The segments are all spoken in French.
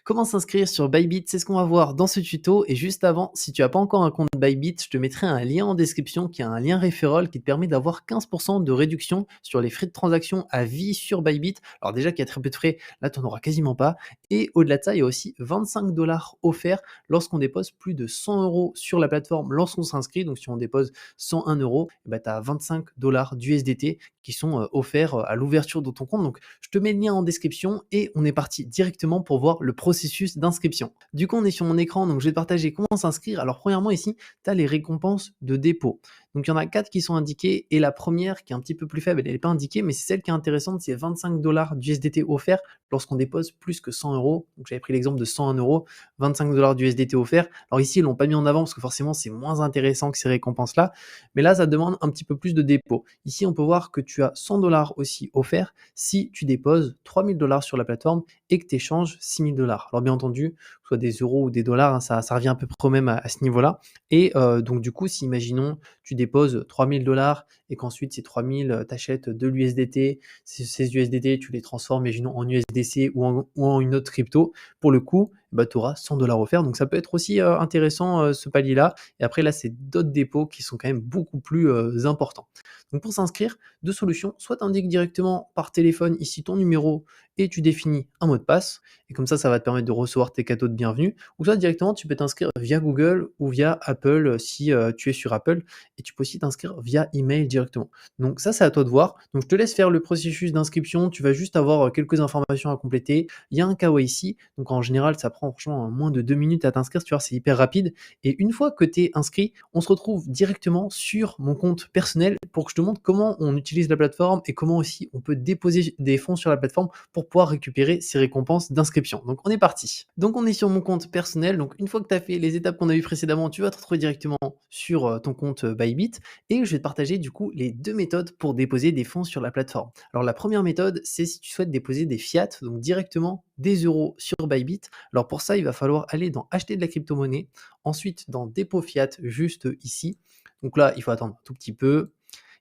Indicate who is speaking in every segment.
Speaker 1: Comment s'inscrire sur Bybit? C'est ce qu'on va voir dans ce tuto. Et juste avant, si tu n'as pas encore un compte Bybit, je te mettrai un lien en description qui est un lien referral qui te permet d'avoir 15% de réduction sur les frais de transaction à vie sur Bybit. Alors déjà qu'il y a très peu de frais, là tu n'en auras quasiment pas. Et au-delà de ça, il y a aussi 25 $ offerts lorsqu'on dépose plus de 100 € sur la plateforme lorsqu'on s'inscrit. Donc si on dépose 101 €, tu as 25 $ d'USDT qui sont offerts à l'ouverture de ton compte. Donc je te mets le lien en description et on est parti directement pour voir le processus d'inscription. Du coup, on est sur mon écran, donc je vais te partager comment s'inscrire. Alors premièrement ici, tu as les récompenses de dépôt. Donc il y en a 4 qui sont indiquées et la première qui est un petit peu plus faible, elle n'est pas indiquée, mais c'est celle qui est intéressante, c'est 25 $ d'USDT offerts lorsqu'on dépose plus que 100 €. Donc j'avais pris l'exemple de 101 €, 25 $ d'USDT offerts. Alors ici, ils l'ont pas mis en avant parce que forcément c'est moins intéressant que ces récompenses-là, mais là ça demande un petit peu plus de dépôt. Ici, on peut voir que tu as 100 $ aussi offerts si tu déposes 3000 $ sur la plateforme et que tu échanges 6000 $. Alors bien entendu, que ce soit des euros ou des dollars, hein, ça revient à peu près au même à ce niveau-là. Et donc du coup, si imaginons tu déposes 3000 $ et qu'ensuite ces 3000, tu achètes de l'USDT, ces USDT, tu les transformes, imaginons en USDC ou en une autre crypto, pour le coup, tu auras 100 $ offerts. Donc ça peut être aussi intéressant ce palier-là. Et après là, c'est d'autres dépôts qui sont quand même beaucoup plus importants. Donc pour s'inscrire, deux solutions, soit tu indiques directement par téléphone ici ton numéro et tu définis un mot de passe, et comme ça va te permettre de recevoir tes cadeaux de bienvenue, ou soit directement tu peux t'inscrire via Google ou via Apple si tu es sur Apple, et tu peux aussi t'inscrire via email directement. Donc ça c'est à toi de voir, donc je te laisse faire le processus d'inscription, tu vas juste avoir quelques informations à compléter, il y a un KYC, donc en général ça prend franchement moins de 2 minutes à t'inscrire, tu vois, c'est hyper rapide, et une fois que tu es inscrit, on se retrouve directement sur mon compte personnel pour que je te montre comment on utilise la plateforme et comment aussi on peut déposer des fonds sur la plateforme pour pouvoir récupérer ces récompenses d'inscription. Donc on est parti. Donc on est sur mon compte personnel. Donc une fois que tu as fait les étapes qu'on a vues précédemment, tu vas te retrouver directement sur ton compte Bybit, et je vais te partager du coup les deux méthodes pour déposer des fonds sur la plateforme. Alors la première méthode, c'est si tu souhaites déposer des fiat, donc directement des euros sur Bybit. Alors pour ça, il va falloir aller dans acheter de la crypto-monnaie, ensuite dans dépôt fiat juste ici. Donc là, il faut attendre un tout petit peu.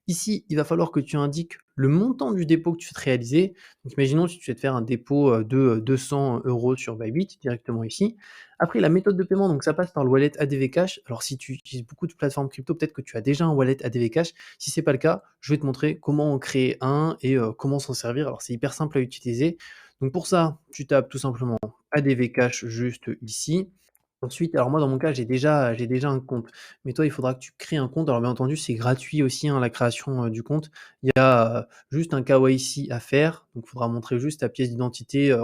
Speaker 1: Ici, il va falloir que tu indiques le montant du dépôt que tu souhaites réaliser. Donc, imaginons si tu souhaites faire un dépôt de 200 € sur Bybit, directement ici. Après, la méthode de paiement, donc ça passe par le wallet ADV Cash. Alors, si tu utilises beaucoup de plateformes crypto, peut-être que tu as déjà un wallet ADV Cash. Si ce n'est pas le cas, je vais te montrer comment en créer un et comment s'en servir. Alors, c'est hyper simple à utiliser. Donc, pour ça, tu tapes tout simplement ADV Cash juste ici. Ensuite, alors moi dans mon cas, j'ai déjà un compte, mais toi il faudra que tu crées un compte. Alors bien entendu, c'est gratuit aussi, hein, la création, du compte. Il y a, juste un KYC à faire, donc il faudra montrer juste ta pièce d'identité,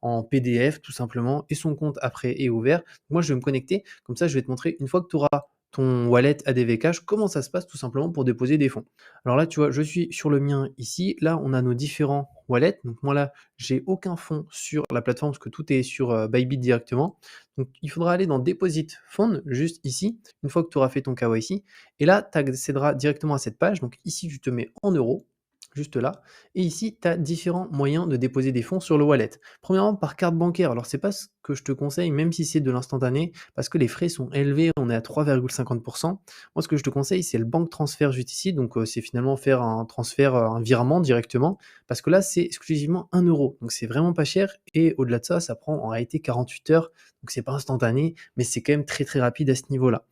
Speaker 1: en PDF tout simplement, et son compte après est ouvert. Moi je vais me connecter, comme ça je vais te montrer une fois que tu auras ton wallet ADV Cash, comment ça se passe tout simplement pour déposer des fonds. Alors là, tu vois, je suis sur le mien ici, là on a nos différents wallets, donc moi là, j'ai aucun fonds sur la plateforme parce que tout est sur, Bybit directement. Donc, il faudra aller dans Deposit Fund, juste ici, une fois que tu auras fait ton KYC. Et là, tu accéderas directement à cette page. Donc, ici, tu te mets en euros, juste là. Et ici, tu as différents moyens de déposer des fonds sur le wallet. Premièrement, par carte bancaire. Alors, c'est pas ce que je te conseille, même si c'est de l'instantané, parce que les frais sont élevés. On est à 3,50%. Moi, ce que je te conseille, c'est le bank transfert juste ici. Donc, c'est finalement faire un transfert, un virement directement, parce que là, c'est exclusivement 1 euro. Donc, c'est vraiment pas cher. Et au-delà de ça, ça prend en réalité 48 heures. Donc c'est pas instantané, mais c'est quand même très très rapide à ce niveau-là.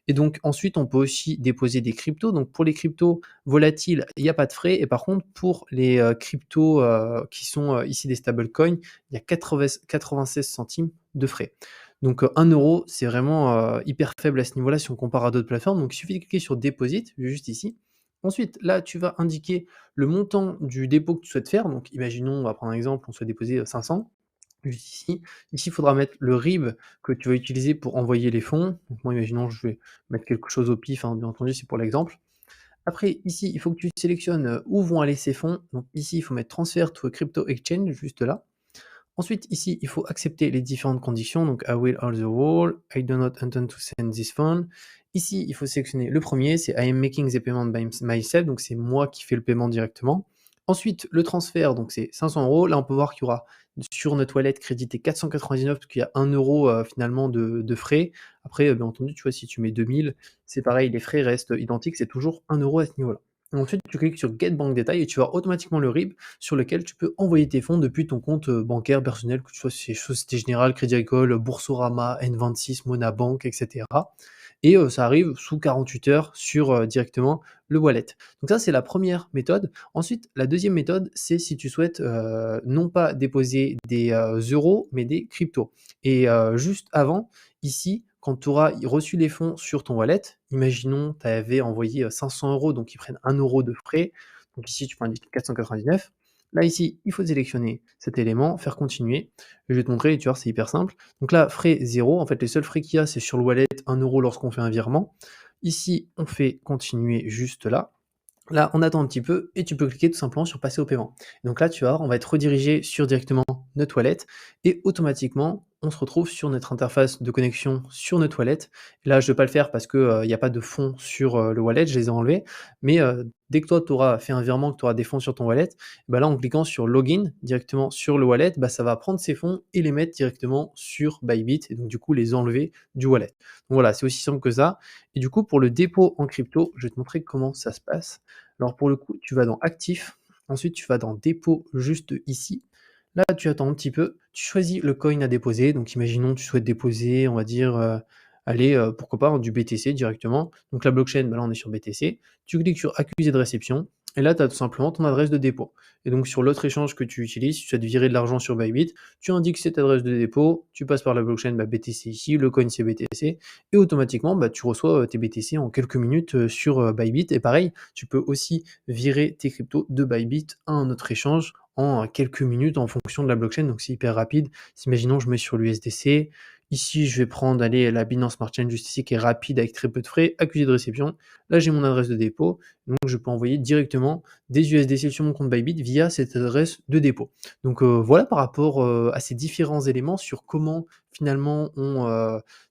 Speaker 1: Et donc ensuite, on peut aussi déposer des cryptos. Donc pour les cryptos volatiles, il n'y a pas de frais. Et par contre, pour les cryptos qui sont ici des stablecoins, il y a 96 centimes de frais. Donc 1 euro, c'est vraiment hyper faible à ce niveau-là si on compare à d'autres plateformes. Donc il suffit de cliquer sur Deposit, juste ici. Ensuite, là, tu vas indiquer le montant du dépôt que tu souhaites faire. Donc imaginons, on va prendre un exemple, on souhaite déposer 500. Juste ici. Ici, il faudra mettre le RIB que tu vas utiliser pour envoyer les fonds. Donc moi, imaginons, je vais mettre quelque chose au pif, hein, bien entendu, c'est pour l'exemple. Après, ici, il faut que tu sélectionnes où vont aller ces fonds. Donc ici, il faut mettre Transfer to a Crypto Exchange, juste là. Ensuite, ici, il faut accepter les différentes conditions. Donc, I will all the wall, I do not intend to send this fund. Ici, il faut sélectionner le premier, c'est I am making the payment by myself, donc c'est moi qui fais le paiement directement. Ensuite, le transfert, donc c'est 500 euros. Là, on peut voir qu'il y aura sur notre wallet crédité 499 parce qu'il y a 1 euro finalement de frais. Après, bien entendu, tu vois, si tu mets 2000, c'est pareil, les frais restent identiques, c'est toujours 1 euro à ce niveau-là. Ensuite, tu cliques sur Get Bank Detail et tu as automatiquement le RIB sur lequel tu peux envoyer tes fonds depuis ton compte, bancaire personnel, que ce soit chez Société Générale, Crédit Agricole, Boursorama, N26, Monabank et cetera et ça arrive sous 48 heures sur, directement le wallet. Donc ça, c'est la première méthode. Ensuite, la deuxième méthode, c'est si tu souhaites, non pas déposer des, euros, mais des cryptos et juste avant, ici, quand tu auras reçu les fonds sur ton wallet, imaginons tu avais envoyé, 500 €, donc ils prennent 1 € de frais. Donc ici, tu peux indiquer 499. Là, ici, il faut sélectionner cet élément, faire continuer. Je vais te montrer, tu vois, c'est hyper simple. Donc là, frais 0. En fait, les seuls frais qu'il y a, c'est sur le wallet 1 € lorsqu'on fait un virement. Ici, on fait continuer juste là. Là, on attend un petit peu et tu peux cliquer tout simplement sur passer au paiement. Donc là, tu vas voir, on va être redirigé sur directement notre wallet et automatiquement, on se retrouve sur notre interface de connexion sur notre wallet. Là, je ne vais pas le faire parce que, il y a pas de fonds sur, le wallet, je les ai enlevés. Mais, dès que toi, tu auras fait un virement, que tu auras des fonds sur ton wallet, bah, là, en cliquant sur login directement sur le wallet, bah, ça va prendre ces fonds et les mettre directement sur Bybit et donc du coup, les enlever du wallet. Donc voilà, c'est aussi simple que ça et du coup, pour le dépôt en crypto, je vais te montrer comment ça se passe. Alors pour le coup, tu vas dans actif, ensuite tu vas dans dépôt juste ici. Là, tu attends un petit peu, tu choisis le coin à déposer. Donc imaginons tu souhaites déposer, on va dire, allez, pourquoi pas, du BTC directement. Donc la blockchain, bah, là on est sur BTC. Tu cliques sur accusé de réception et là tu as tout simplement ton adresse de dépôt. Et donc sur l'autre échange que tu utilises, si tu souhaites virer de l'argent sur Bybit, tu indiques cette adresse de dépôt, tu passes par la blockchain, bah, BTC ici, le coin c'est BTC et automatiquement, bah, tu reçois, tes BTC en quelques minutes, sur, Bybit et pareil, tu peux aussi virer tes cryptos de Bybit à un autre échange en quelques minutes en fonction de la blockchain, donc c'est hyper rapide. Si imaginons je mets sur l'USDC, ici je vais prendre, allez, la Binance Smart Chain juste ici qui est rapide avec très peu de frais, accusé de réception. Là j'ai mon adresse de dépôt, donc je peux envoyer directement des USDC sur mon compte Bybit via cette adresse de dépôt. Donc, voilà par rapport, à ces différents éléments sur comment finalement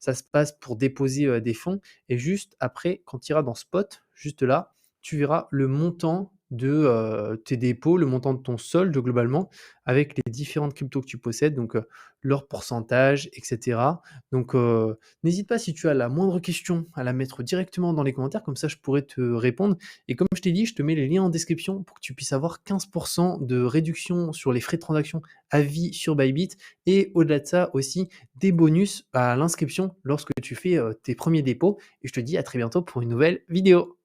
Speaker 1: ça se passe pour déposer, des fonds et juste après quand tu iras dans Spot, juste là, tu verras le montant de, tes dépôts, le montant de ton solde globalement avec les différentes cryptos que tu possèdes, donc, leur pourcentage et cetera. Donc, n'hésite pas si tu as la moindre question à la mettre directement dans les commentaires, comme ça je pourrais te répondre et comme je t'ai dit, je te mets les liens en description pour que tu puisses avoir 15 de réduction sur les frais de transaction à vie sur Bybit et au-delà de ça aussi des bonus à l'inscription lorsque tu fais, tes premiers dépôts et je te dis à très bientôt pour une nouvelle vidéo.